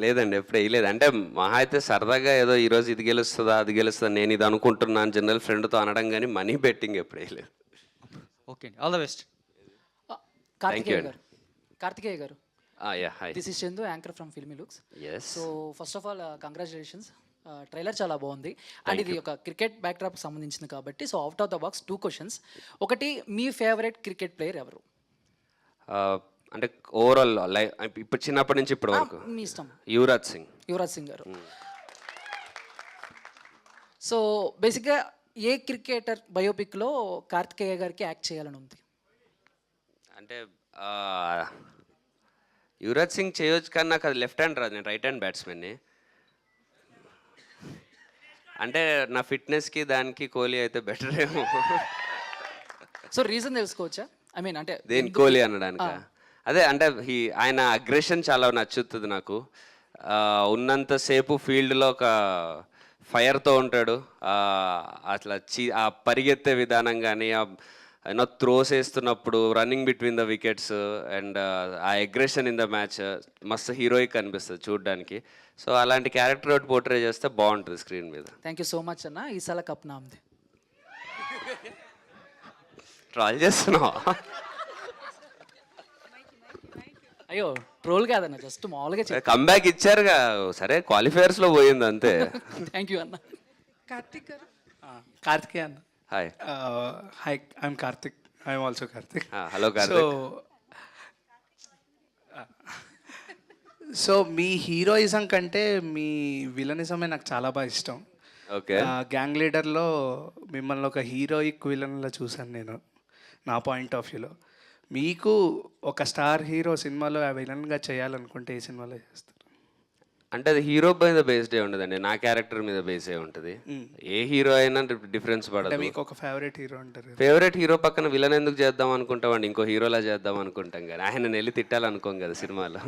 Speaker 3: లేదండి, ఎప్పుడు వేయలేదు. అంటే మహా అయితే సరదాగా ఏదో ఈరోజు ఇది గెలుస్తుందా అది గెలుస్తుందా నేను ఇది అనుకుంటున్నాను జనరల్ ఫ్రెండ్తో అనడం, కానీ మనీ బెట్టింగ్ ఎప్పుడు వేయలేదు.
Speaker 10: Okay, all the best.
Speaker 11: Karthikeya garu, Karthikeya garu,
Speaker 3: yeah hi.
Speaker 11: This is Chandu, anchor from Filmy Looks.
Speaker 3: Yes.
Speaker 11: So first of all congratulations, trailer చాలా బాగుంది. అండ్ ఇది ఒక క్రికెట్ బ్యాక్డ్రాప్కి సంబంధించింది కాబట్టి, so out of the box 2 questions. ఒకటి, మీ ఫేవరెట్ క్రికెట్ ప్లేయర్ ఎవరు?
Speaker 3: అంటే ఓవరాల్ లైక్ ఇప్పుడు చిన్నప్పటి నుంచి ఇప్పటి వరకు
Speaker 11: మీ ఇష్టం.
Speaker 3: యువరాజ్ సింగ్.
Speaker 11: యువరాజ్ సింగ్ గారు. సో బేసిక్గా ఏ క్రికెటర్ బయోపిక్లో కార్తికేయ గారికి యాక్ట్ చేయాలని ఉంది?
Speaker 3: అంటే యువరాజ్ సింగ్ చేయొచ్చు, కానీ నాకు అది లెఫ్ట్ హ్యాండ్ రాదు, నేను రైట్ హ్యాండ్ బ్యాట్స్మెన్ని. అంటే నా ఫిట్నెస్కి దానికి కోహ్లీ అయితే బెటర్ ఏమో.
Speaker 11: సో రీజన్ తెలుసుకోవచ్చా? ఐ మీన్ అంటే
Speaker 3: దేని కోహ్లీ అనడానికి? అదే అంటే ఆయన అగ్రెషన్ చాలా నచ్చుతుంది నాకు. ఉన్నంతసేపు ఫీల్డ్లో ఒక ఫైర్తో ఉంటాడు. అట్లా ఆ పరిగెత్తే విధానం కానీ, యూనో త్రోస్ వేస్తున్నప్పుడు running between the wickets and ఆ అగ్రెషన్ ఇన్ ద మ్యాచ్ మస్తు హీరోయిక్ అనిపిస్తుంది చూడడానికి. సో అలాంటి క్యారెక్టర్ ఒకటి పోర్ట్రే చేస్తే బాగుంటుంది స్క్రీన్ మీద.
Speaker 11: థ్యాంక్ యూ సో మచ్ అన్న. ఈసారి కప్ నామ్ది.
Speaker 3: ట్రాల్ చేస్తున్నావా?
Speaker 11: అయ్యో ట్రోల్ కాదన్న, జస్ట్ మామూలుగా.
Speaker 3: కంబ్యాక్ ఇచ్చారుగా, సరే క్వాలిఫైయర్స్లో పోయింది అంతే.
Speaker 11: థ్యాంక్ యూ అన్న.
Speaker 12: కార్తిక్ గారు. కార్తికేయ అన్న.
Speaker 3: Hi.
Speaker 12: Hi, I'm Karthik. I'm also Karthik.
Speaker 3: Hello Karthik.
Speaker 12: So me heroism కంటే మీ విలనిజమే నాకు చాలా బాగా ఇష్టం.
Speaker 3: ఓకే.
Speaker 12: గ్యాంగ్ లీడర్లో మిమ్మల్ని ఒక హీరోయిక్ విలన్లో చూశాను నేను, నా పాయింట్ ఆఫ్ వ్యూలో. మీకు ఒక స్టార్ హీరో సినిమాలో విలన్గా చేయాలనుకుంటే ఏ సినిమాలో చేస్తారు?
Speaker 3: అంటే అది హీరో మీద బేస్డ్ ఏ ఉండదండి, నా క్యారెక్టర్ మీద బేస్ ఏ ఉంటుంది. ఏ హీరో అయినా డిఫరెన్స్ పడదు.
Speaker 12: మీకు ఒక ఫేవరెట్ హీరో అంటారు.
Speaker 3: ఫేవరెట్ హీరో పక్కన విలన్ ఎందుకు చేద్దాం అనుకుంటామండి, ఇంకో హీరోలా చేద్దాం అనుకుంటాం కానీ ఆయన వెళ్ళి తిట్టాలనుకోం కదా సినిమాలో.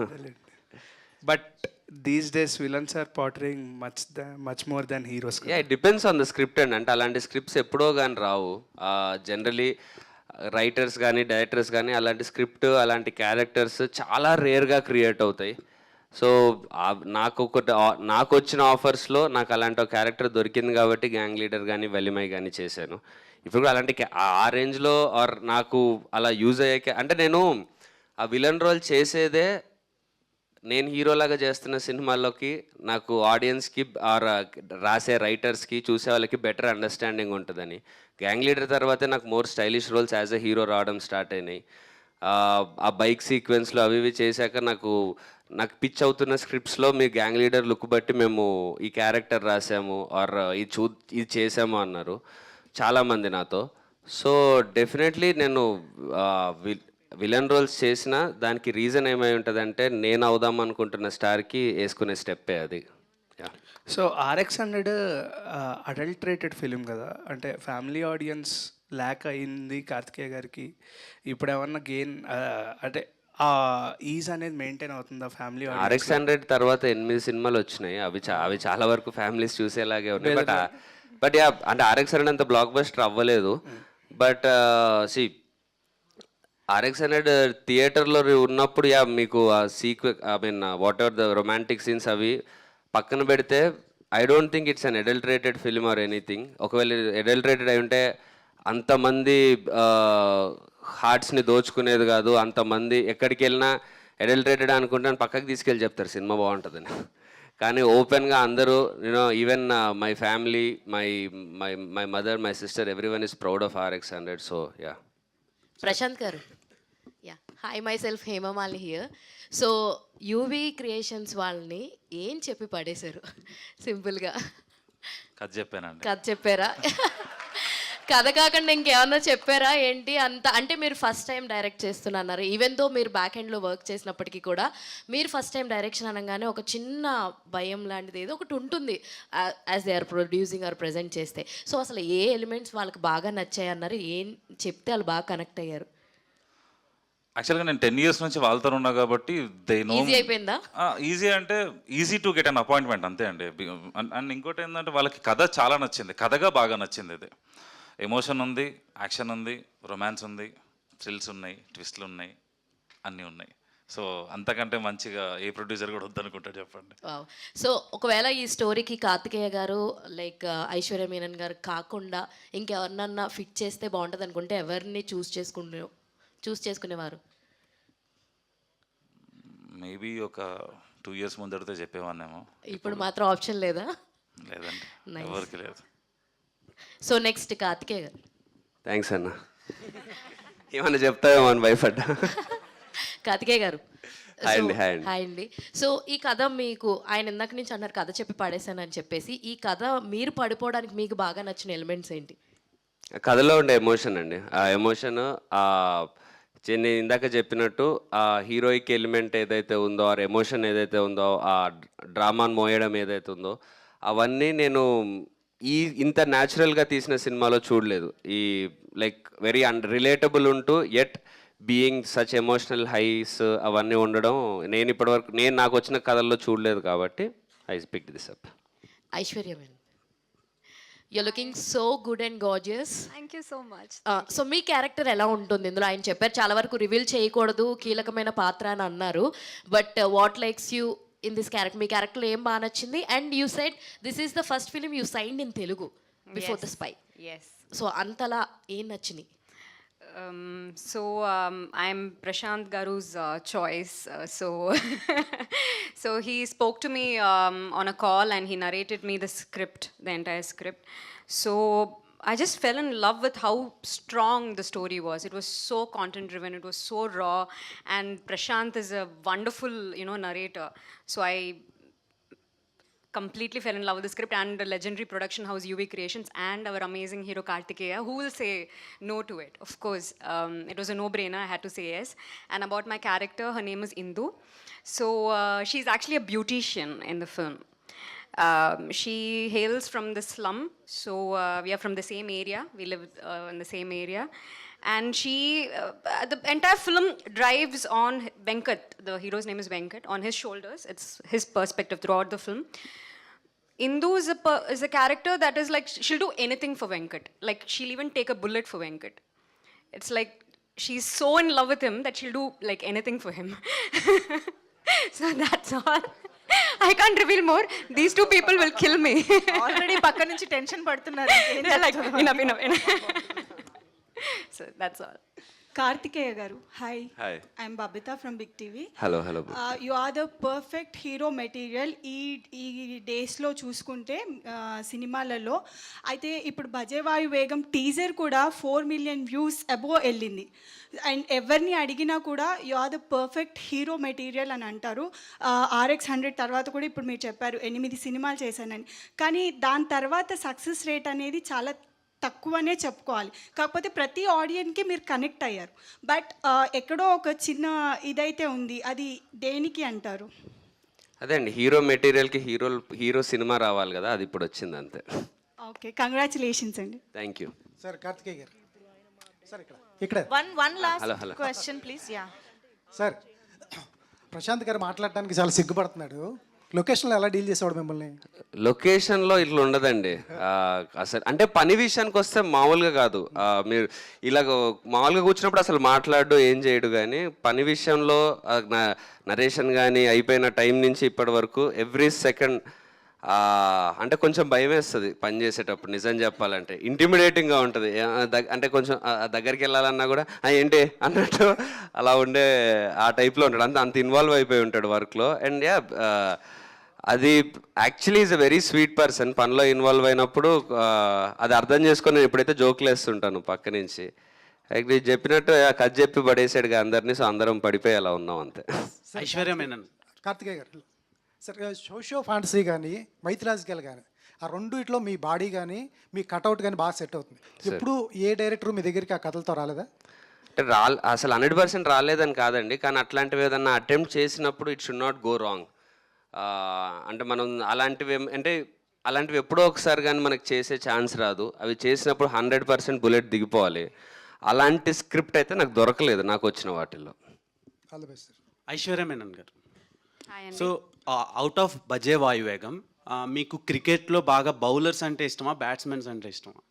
Speaker 12: But these days villains are portraying much more than heroes.
Speaker 3: Yeah, it depends on the script అండి. అంటే అలాంటి స్క్రిప్ట్స్ ఎప్పుడో కానీ రావు. జనరలీ రైటర్స్ కానీ డైరెక్టర్స్ కానీ అలాంటి స్క్రిప్ట్ అలాంటి క్యారెక్టర్స్ చాలా రేర్గా క్రియేట్ అవుతాయి. సో నాకు వచ్చిన ఆఫర్స్లో నాకు అలాంటి ఒక క్యారెక్టర్ దొరికింది కాబట్టి గ్యాంగ్ లీడర్ కానీ వెలిమై కానీ చేశాను. ఇప్పుడు అలాంటి ఆ రేంజ్లో ఆర్ నాకు అలా యూజ్ అయ్యాక, అంటే నేను ఆ విలన్ రోల్ చేసేదే నేను హీరోలాగా చేస్తున్న సినిమాల్లోకి నాకు ఆడియన్స్కి ఆర్ రాసే రైటర్స్కి చూసే వాళ్ళకి బెటర్ అండర్స్టాండింగ్ ఉంటుందని. గ్యాంగ్ లీడర్ తర్వాతే నాకు more stylish roles as a hero రావడం స్టార్ట్ అయినాయి. ఆ బైక్ సీక్వెన్స్లో అవి ఇవి చేశాక నాకు పిచ్ అవుతున్న స్క్రిప్ట్స్లో మీ గ్యాంగ్ లీడర్ లుక్ బట్టి మేము ఈ క్యారెక్టర్ రాసాము ఆర్ ఇది చేసాము అన్నారు చాలామంది నాతో. సో డెఫినెట్లీ నేను విలన్ రోల్స్ చేసిన దానికి రీజన్ ఏమై ఉంటుందంటే నేను అవుదాం అనుకుంటున్న స్టార్కి వేసుకునే స్టెప్పే అది.
Speaker 12: సో RX-100 అడల్టరేటెడ్ ఫిలిం కదా, అంటే ఫ్యామిలీ ఆడియన్స్ ల్యాక్ అయింది కార్తికేయ గారికి. ఇప్పుడు ఏమన్నా గెయిన్ అంటే ఆ ఈజ్ అనేది మెయింటైన్ అవుతుందా ఫ్యామిలీ ఆడియన్స్?
Speaker 3: RX-100 తర్వాత 8 సినిమాలు వచ్చినాయి, అవి చాలా వరకు ఫ్యామిలీస్ చూసేలాగే ఉన్నాయి. బట్ యా అంటే RX-100 అంత బ్లాక్ బస్టర్ అవ్వలేదు. బట్ RX-100 థియేటర్లో ఉన్నప్పుడు యా మీకు ఆ what ever the romantic scenes అవి పక్కన పెడితే I don't think it's an adulterated film or anything. ఒకవేళ అడల్టరేటెడ్ అయి ఉంటే అంతమంది హార్ట్స్ని దోచుకునేది కాదు. అంతమంది ఎక్కడికి వెళ్ళినా అడల్టరేటెడ్ అనుకుంటే పక్కకి తీసుకెళ్ళి చెప్తారు సినిమా బాగుంటుందని. కానీ ఓపెన్గా అందరూ even my family, my mother, my sister, everyone is proud of RX-100. So yeah.
Speaker 13: Prashanth garu. Yeah, hi, myself Hemamalini here. So UV Creations వాళ్ళని ఏం చెప్పి పడేశారు సింపుల్గా?
Speaker 5: కథ చెప్పానండి.
Speaker 13: కథ చెప్పారా? కథ కాకుండా ఇంకేమన్నా చెప్పారా ఏంటి? అంత అంటే మీరు ఫస్ట్ టైం డైరెక్ట్ చేస్తున్నారు, ఈవెన్ దో మీరు బ్యాక్ ఎండ్లో వర్క్ చేసినప్పటికీ కూడా మీరు ఫస్ట్ టైం డైరెక్షన్ అనగానే ఒక చిన్న భయం లాంటిది ఏదో ఒకటి ఉంటుంది as they are producing or present చేస్తే. సో అసలు ఏ ఎలిమెంట్స్ వాళ్ళకి బాగా నచ్చాయి అన్నారు, ఏం చెప్తే వాళ్ళు బాగా కనెక్ట్ అయ్యారు?
Speaker 5: యాక్చువల్గా నేను 10 years నుంచి వాళ్ళతో ఉన్నా కాబట్టి దే నో.
Speaker 13: ఈజీ అయిపోయిందా?
Speaker 5: ఈజీ అంటే easy to get an appointment అంతే అండి. అండ్ ఇంకోటి ఏంటంటే వాళ్ళకి కథ చాలా నచ్చింది, కథగా బాగా నచ్చింది. ఇది ఎమోషన్ ఉంది, యాక్షన్ ఉంది, రొమాన్స్ ఉంది, థ్రిల్స్ ఉన్నాయి, ట్విస్ట్లు ఉన్నాయి, అన్నీ ఉన్నాయి. సో అంతకంటే మంచిగా ఏ ప్రొడ్యూసర్ కూడా వద్దనుకుంటాడు చెప్పండి.
Speaker 13: సో ఒకవేళ ఈ స్టోరీకి కార్తికేయ గారు లైక్ ఐశ్వర్య మీనన్ గారు కాకుండా ఇంకెవరినన్నా ఫిట్ చేస్తే బాగుంటుంది అనుకుంటే ఎవరిని చూస్ చేసుకునేవారు?
Speaker 5: మేబీ ఒక 2 years ముందడితే చెప్పేవాన్నేమో.
Speaker 13: ఇప్పుడు మాత్రం ఆప్షన్ లేదా?
Speaker 5: లేదండి, ఎవరికి లేదు.
Speaker 13: సో నెక్స్ట్ కార్తికేయ గారు.
Speaker 3: థ్యాంక్స్ అన్న. ఏమన్నా చెప్తావేమో అని భయపడ్డా.
Speaker 13: కార్తికేయ గారు.
Speaker 3: హాయ్ అండి.
Speaker 13: హాయ్ అండి. సో ఈ కథ మీకు ఆయన ఇందాక నుంచి అన్నారు కథ చెప్పి పడేశానని చెప్పేసి, ఈ కథ మీరు పడిపోవడానికి మీకు బాగా నచ్చిన ఎలిమెంట్స్ ఏంటి?
Speaker 3: కథలో ఉండే ఎమోషన్ అండి. ఆ ఎమోషన్ నేను ఇందాక చెప్పినట్టు ఆ హీరోయిక్ ఎలిమెంట్ ఏదైతే ఉందో, ఆ ఎమోషన్ ఏదైతే ఉందో, ఆ డ్రామాను మోయడం ఏదైతే ఉందో, అవన్నీ నేను ఇంత న్యాచురల్గా తీసిన సినిమాలో చూడలేదు. ఈ లైక్ వెరీ రిలేటబుల్ ఉంటూ at being such emotional highs అవన్నీ ఉండడం నేను ఇప్పటివరకు నాకు వచ్చిన కథల్లో చూడలేదు కాబట్టి I pick this up.
Speaker 13: Aishwarya madam, you're looking so good and gorgeous.
Speaker 9: Thank you so much.
Speaker 13: So me character ఎలా ఉంటుంది ఇందులో? ఆయన చెప్పారు చాలా వరకు రివీల్ చేయకూడదు, కీలకమైన పాత్ర అని అన్నారు. But what likes you in this character? Me character ఏం బాగా నచ్చింది? And you said this is the first film you signed in Telugu before the spy. So అంతలా ఏం నచ్చింది?
Speaker 9: I'm Prashant Garu's choice. So he spoke to me on a call and he narrated me the script, the entire script. So I just fell in love with how strong the story was. It was so content driven, it was so raw, and Prashant is a wonderful, narrator. So I completely fell in love with the script and the legendary production house UV Creations and our amazing hero Kartikeya. Who will say no to it? Of course, it was a no-brainer. I had to say yes. And about my character, her name is Indu. So she's actually a beautician in the film. She hails from the slum, so we are from the same area. We live in the same area. And the entire film drives on Venkat. The hero's name is Venkat. On his shoulders, it's his perspective throughout the film. Indu is a character that is like, she'll do anything for Venkat. Like, she'll even take a bullet for Venkat. It's like, she's so in love with him that she'll do like anything for him. So that's all. I can't reveal more. These two people will kill me.
Speaker 1: Already పక్క నుంచి tension పడుతున్నారు.
Speaker 9: They're like, enough. So that's all.
Speaker 14: Karthikeya garu hi,
Speaker 3: hi.
Speaker 14: I'm Babitha from Big TV.
Speaker 3: Hello hello.
Speaker 14: You are the perfect hero material ఈ డేస్లో చూసుకుంటే సినిమాలలో. అయితే ఇప్పుడు బజేవాయు వేగం టీజర్ కూడా 4 మిలియన్ వ్యూస్ అబోవ్ వెళ్ళింది. అండ్ ఎవరిని అడిగినా కూడా you are the perfect hero material అని అంటారు. RX100 తర్వాత కూడా ఇప్పుడు మీరు చెప్పారు 8 సినిమాలు చేశానని, కానీ దాని తర్వాత సక్సెస్ రేట్ అనేది చాలా తక్కువనే చెప్పుకోవాలి. కాకపోతే ప్రతి ఆడియన్కి మీరు కనెక్ట్ అయ్యారు. బట్ ఎక్కడో ఒక చిన్న ఇదైతే ఉంది, అది దేనికి అంటారు?
Speaker 3: అదే అండి, హీరో మెటీరియల్కి హీరో సినిమా రావాలి కదా, అది ఇప్పుడు వచ్చింది అంతే.
Speaker 14: ఓకే, కంగ్రాచులేషన్స్ అండి.
Speaker 3: Thank you.
Speaker 8: సార్ కార్తికేయ గారు, సార్ ఇక్కడ
Speaker 1: One last
Speaker 3: Hello, hello.
Speaker 1: question, please. Yeah.
Speaker 8: Sir, Prashanth garu మాట్లాడటానికి చాలా సిగ్గుపడుతున్నాడు. లొకేషన్లో ఎలా డీల్ చేసేవాడు మిమ్మల్ని?
Speaker 3: లొకేషన్లో ఇట్లా ఉండదండి. అసలు అంటే పని విషయానికి వస్తే మామూలుగా కాదు. మీరు ఇలాగ మామూలుగా కూర్చున్నప్పుడు అసలు మాట్లాడు ఏం చేయడు, కానీ పని విషయంలో నరేషన్ కానీ అయిపోయిన టైం నుంచి ఇప్పటి వరకు ఎవ్రీ సెకండ్ అంటే కొంచెం భయం వేస్తుంది పని చేసేటప్పుడు. నిజం చెప్పాలంటే ఇంటిమిడేటింగ్గా ఉంటుంది. అంటే కొంచెం దగ్గరికి వెళ్ళాలన్నా కూడా ఏంటి అన్నట్టు అలా ఉండే ఆ టైప్లో ఉంటాడు. అంత ఇన్వాల్వ్ అయిపోయి ఉంటాడు వర్క్లో. అండ్ అది actually is a very sweet person. పనిలో ఇన్వాల్వ్ అయినప్పుడు అది అర్థం చేసుకొని నేను ఎప్పుడైతే జోకులు వేస్తుంటాను పక్క నుంచి, ఇది చెప్పినట్టు కథ చెప్పి పడేసాడుగా అందరినీ. సో అందరం పడిపోయి అలా ఉన్నాం అంతే.
Speaker 15: ఐశ్వర్య మేనన్.
Speaker 8: కార్తికేయ గారు, సార్ సోషియో ఫ్యాంటసీ కానీ మైథలాజికల్ కానీ ఆ రెండిట్లో మీ బాడీ కానీ మీ కట్అవుట్ కానీ బాగా సెట్ అవుతుంది. ఎప్పుడు ఏ డైరెక్టర్ మీ దగ్గరికి ఆ కథలతో రాలేదా?
Speaker 3: అంటే అసలు 100% రాలేదని కాదండి, కానీ అట్లాంటివి ఏదన్నా అటెంప్ట్ చేసినప్పుడు it should not go wrong. అంటే మనం అలాంటివి ఎప్పుడో ఒకసారి కానీ మనకు చేసే ఛాన్స్ రాదు. అవి చేసినప్పుడు 100% బుల్లెట్ దిగిపోవాలి. అలాంటి స్క్రిప్ట్ అయితే నాకు దొరకలేదు నాకు వచ్చిన వాటిల్లో.
Speaker 8: All the best sir.
Speaker 15: Aishwarya Menon గారు. సో అవుట్ ఆఫ్ బజే వాయువేగం మీకు క్రికెట్లో బాగా బౌలర్స్ అంటే ఇష్టమా, బ్యాట్స్మెన్స్ అంటే ఇష్టమా?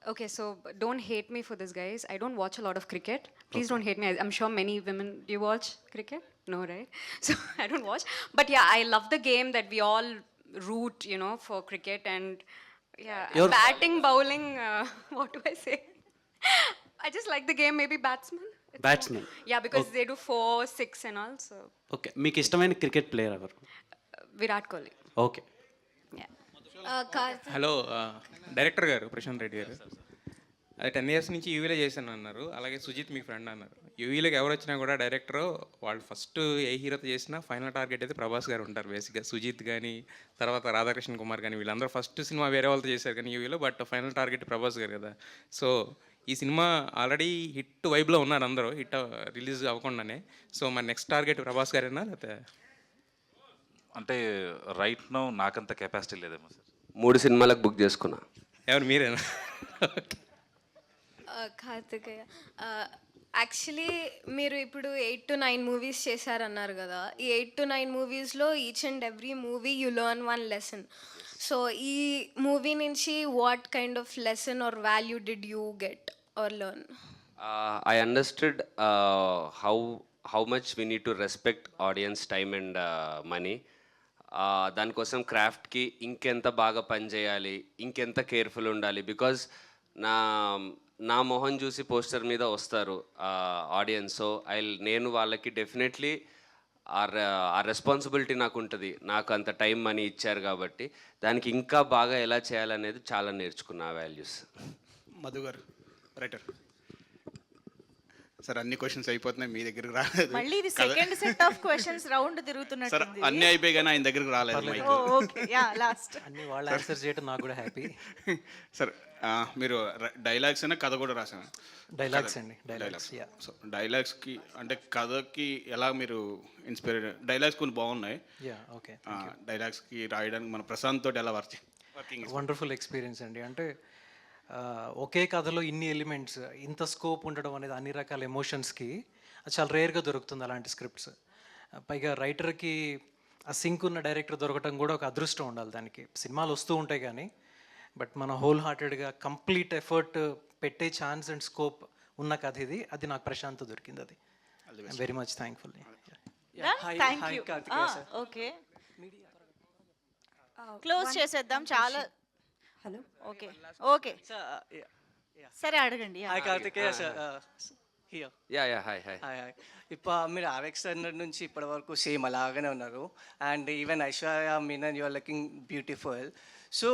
Speaker 9: Okay, so don't hate me for this, guys. I don't watch a lot of cricket. Please don't hate me. I'm sure many women, do you watch cricket? No, right? So I don't watch. But yeah, I love the game that we all root, you know, for cricket. And yeah, batting, bowling, what do I say? I just like the game, maybe batsman.
Speaker 15: Batsmen.
Speaker 9: Yeah, because they do 4, 6 and all, so.
Speaker 15: Okay, మీకు ఇష్టమైన cricket player ఎవరు?
Speaker 9: Virat Kohli.
Speaker 15: Okay.
Speaker 2: Hello director గారు, ప్రశాంత్ రెడ్డి గారు. అది 10 years నుంచి యూవీలో చేశాను అన్నారు. అలాగే సుజిత్ మీ ఫ్రెండ్ అన్నారు. యూవీలోకి ఎవరు వచ్చినా కూడా డైరెక్టర్ వాళ్ళు ఫస్ట్ ఏ హీరోతో చేసినా ఫైనల్ టార్గెట్ అయితే ప్రభాస్ గారు ఉంటారు బేసిక్గా. సుజిత్ కానీ తర్వాత రాధాకృష్ణ కుమార్ కానీ వీళ్ళందరూ ఫస్ట్ సినిమా వేరే వాళ్ళతో చేశారు కానీ యూవీలో, బట్ ఫైనల్ టార్గెట్ ప్రభాస్ గారు కదా. సో ఈ సినిమా ఆల్రెడీ హిట్ వైబ్లో ఉన్నారు అందరూ, హిట్ రిలీజ్ అవ్వకుండానే. సో మన నెక్స్ట్ టార్గెట్ ప్రభాస్ గారేనా లేకపోతే?
Speaker 5: అంటే రైట్ నో నాకంత కెపాసిటీ లేదేమో సార్.
Speaker 3: 3 సినిమాలకు బుక్ చేసుకున్నా.
Speaker 2: ఎవరు మీరేనా?
Speaker 16: కార్తికేయ, యాక్చువల్లీ మీరు ఇప్పుడు 8 to 9 మూవీస్ చేశారన్నారు కదా. ఈ 8 to 9 మూవీస్లో each and every movie you learn 1 lesson. So ఈ మూవీ నుంచి what kind of lesson or value did you get or learn?
Speaker 3: I understood how much we need to respect audience time and money. దానికోసం క్రాఫ్ట్కి ఇంకెంత బాగా పనిచేయాలి, ఇంకెంత careful ఉండాలి. Because నా మొహం చూసి పోస్టర్ మీద వస్తారు ఆడియన్స్. సో నేను వాళ్ళకి డెఫినెట్లీ ఆ రెస్పాన్సిబిలిటీ నాకు ఉంటుంది. నాకు అంత టైం మనీ ఇచ్చారు కాబట్టి దానికి ఇంకా బాగా ఎలా చేయాలనేది చాలా నేర్చుకున్నా వాల్యూస్.
Speaker 4: మధు గారు, రైటర్ సార్. అన్ని క్వశ్చన్స్ అయిపోతున్నాయి, మీ దగ్గరికి రాలేదు.
Speaker 1: మళ్ళీ ఇది second set of questions round
Speaker 4: sir
Speaker 1: తిరుగుతున్నట్టుంది.
Speaker 4: అన్నీ అయిపోయి కానీ ఆయన దగ్గరికి రాలేదు.
Speaker 1: Okay, yeah, last.
Speaker 10: అన్ని వాళ్ళు ఆన్సర్ చేయడం నాకు కూడా హ్యాపీ.
Speaker 4: సార్ మీరు డైలాగ్స్ అయినా కథ కూడా రాశాను.
Speaker 10: డైలాగ్స్ అండి, డైలాగ్స్.
Speaker 4: సో డైలాగ్స్కి అంటే కథకి ఎలా మీరు ఇన్స్పైర్? డైలాగ్స్ కొన్ని బాగున్నాయి.
Speaker 10: ఓకే.
Speaker 4: డైలాగ్స్కి రాయడానికి మన ప్రశాంత్ తోటి ఎలా వర్కింగ్?
Speaker 10: వండర్ఫుల్ ఎక్స్పీరియన్స్ అండి. అంటే ఒకే కథలో ఇన్ని ఎలిమెంట్స్, ఇంత స్కోప్ ఉండడం అనేది అన్ని రకాల ఎమోషన్స్కి చాలా రేర్గా దొరుకుతుంది అలాంటి స్క్రిప్ట్స్. పైగా రైటర్కి ఆ సింక్ ఉన్న డైరెక్టర్ దొరకడం కూడా ఒక అదృష్టం ఉండాలి. దానికి సినిమాలు వస్తూ ఉంటాయి కానీ బట్ మన హోల్ హార్టెడ్గా కంప్లీట్ ఎఫర్ట్ పెట్టే ఛాన్స్ అండ్ స్కోప్ ఉన్న కథ ఇది. అది నాకు ప్రశాంత్ దొరికింది. అది I'm very much thankful.
Speaker 1: Thank you. Okay, close చేసేద్దాం. చాలా. హలో. ఓకే. సరే అడగండి.
Speaker 17: Hi Karthikeya sir here
Speaker 3: yeah hi hi
Speaker 17: hi hi ఇప్పుడు మీరు ఆర్ఎక్స్ 100 నుంచి ఇప్పటి వరకు సేమ్ అలాగనే ఉన్నారు and even Aishwarya Menon you are looking beautiful. So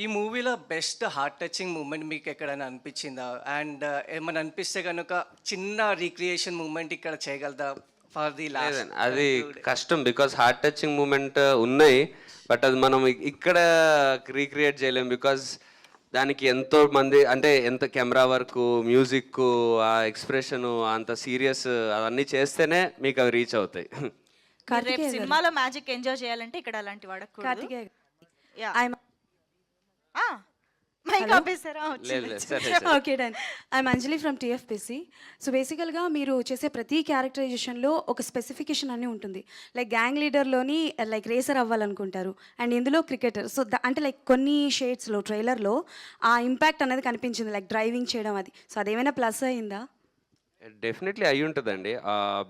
Speaker 17: ఈ మూవీలో బెస్ట్ హార్ట్ టచింగ్ మూమెంట్ మీకు ఎక్కడైనా అనిపించిందా? అండ్ ఏమైనా అనిపిస్తే కనుక చిన్న రీక్రియేషన్ మూమెంట్ ఇక్కడ చేయగలదా ఫర్ ది లాస్ట్?
Speaker 3: లేదండి, అది కష్టం బికాస్ హార్ట్ టచింగ్ మూమెంట్ ఉన్నాయి, బట్ అది మనం ఇక్కడ రీక్రియేట్ చేయలేం బికాజ్ దానికి ఎంతో మంది అంటే ఎంత కెమెరా వర్క్, మ్యూజిక్, ఆ ఎక్స్ప్రెషన్, అంత సీరియస్ అవన్నీ చేస్తేనే మీకు అవి రీచ్ అవుతాయి.
Speaker 1: రేపు సినిమాలో మ్యాజిక్ ఎంజాయ్ చేయాలంటే ఇక్కడ అలాంటి వాడకూడదు. మైక్ ఆపేసారా?
Speaker 3: లేదు లేదు సరే
Speaker 18: okay done. I'm Anjali from TFPC. So బేసికల్గా మీరు చేసే ప్రతి క్యారెక్టరైజేషన్లో ఒక స్పెసిఫికేషన్ అని ఉంటుంది. లైక్ గ్యాంగ్ లీడర్లోని లైక్ రేసర్ అవ్వాలనుకుంటారు అండ్ ఇందులో క్రికెటర్. సో అంటే లైక్ కొన్ని షేడ్స్లో ట్రైలర్లో ఆ ఇంపాక్ట్ అనేది కనిపించింది, లైక్ డ్రైవింగ్ చేయడం అది. సో అదేమైనా ప్లస్ అయిందా?
Speaker 3: డెఫినెట్లీ అయి ఉంటుందండి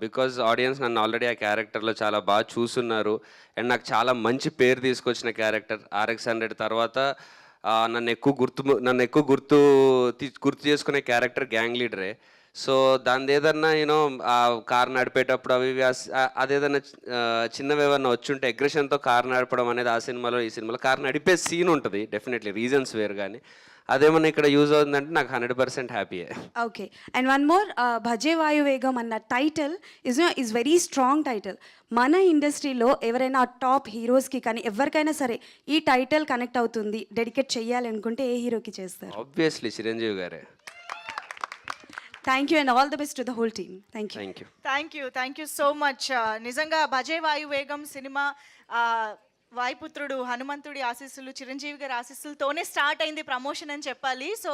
Speaker 3: బికాజ్ ఆడియన్స్ నన్ను ఆల్రెడీ ఆ క్యారెక్టర్లో చాలా బాగా చూస్తున్నారు అండ్ నాకు చాలా మంచి పేరు తీసుకొచ్చిన క్యారెక్టర్. RX 100 తర్వాత నన్ను ఎక్కువ గుర్తు చేసుకునే క్యారెక్టర్ గ్యాంగ్ లీడరే. సో దాని ఏదన్నా యూనో ఆ కార్ నడిపేటప్పుడు అవి అదేదన్నా చిన్నవి ఏమన్నా వచ్చుంటే అగ్రెషన్తో కార్ నడపడం అనేది ఆ సినిమాలో ఈ సినిమాలో కార్ నడిపే సీన్ ఉంటుంది డెఫినెట్లీ, రీజన్స్ వేరు. కానీ అదేమన్నా ఇక్కడ యూజ్ అవుతుందంటే నాకు 100% హ్యాపీయే.
Speaker 18: ఓకే అండ్ వన్ మోర్, భజే వాయువేగం అన్న title is very strong title. మన ఇండస్ట్రీలో ఎవరైనా టాప్ హీరోస్కి కానీ ఎవరికైనా సరే ఈ టైటిల్ కనెక్ట్ అవుతుంది, డెడికేట్ చేయాలి అనుకుంటే ఏ హీరోకి చేస్తారు?
Speaker 3: ఆబ్వియస్లీ చిరంజీవి గారే.
Speaker 18: Thank you and all the best to the whole team. Thank you.
Speaker 1: Thank you so much. నిజంగా భజే వాయువేగం సినిమా వాయుపుత్రుడు హనుమంతుడి ఆశీస్సులు, చిరంజీవి గారి ఆశీస్సులతోనే స్టార్ట్ అయింది ప్రమోషన్ అని చెప్పాలి. సో